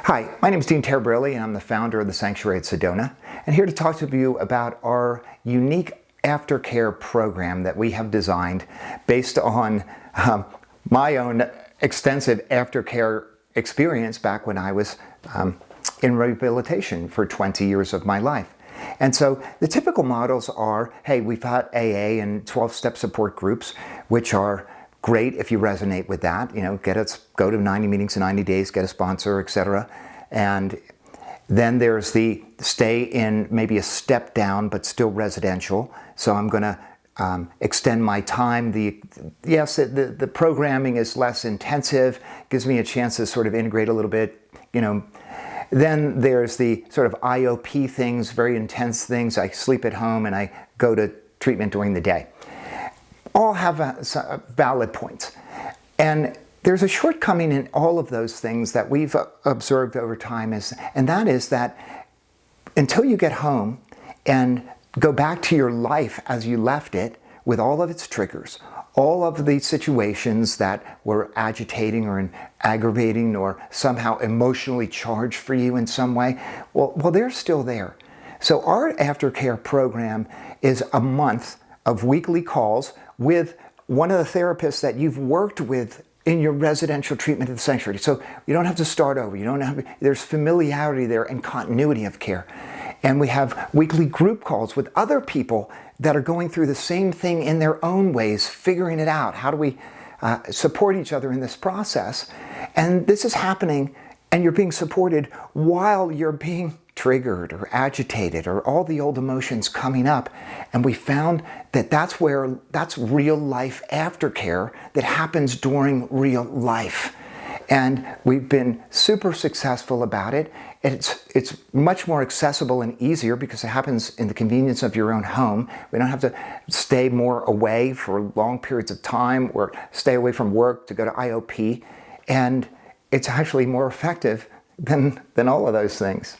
Hi, my name is Dean Terabrilli and I'm the founder of the Sanctuary at Sedona, and here to talk to you about our unique aftercare program that we have designed based on my own extensive aftercare experience back when I was in rehabilitation for 20 years of my life. And so the typical models are, hey, we've got AA and 12-step support groups, which are great if you resonate with that. You know, go to 90 meetings in 90 days, get a sponsor, etc. And then there's the stay in maybe a step down, but still residential. So I'm going to extend my time. The programming is less intensive, gives me a chance to sort of integrate a little bit, you know. Then there's the sort of IOP things, very intense things. I sleep at home and I go to treatment during the day. All have valid points. And there's a shortcoming in all of those things that we've observed over time, and that is that until you get home and go back to your life as you left it with all of its triggers, all of the situations that were agitating or aggravating or somehow emotionally charged for you in some way, well, they're still there. So our aftercare program is a month of weekly calls with one of the therapists that you've worked with in your residential treatment at the sanctuary. So you don't have to start over. There's familiarity there and continuity of care. And we have weekly group calls with other people that are going through the same thing in their own ways, figuring it out. How do we support each other in this process? And this is happening, and you're being supported while you're being triggered or agitated or all the old emotions coming up. And we found that that's real life aftercare that happens during real life. And we've been super successful about it. It's much more accessible and easier because it happens in the convenience of your own home. We don't have to stay more away for long periods of time or stay away from work to go to IOP. And it's actually more effective than all of those things.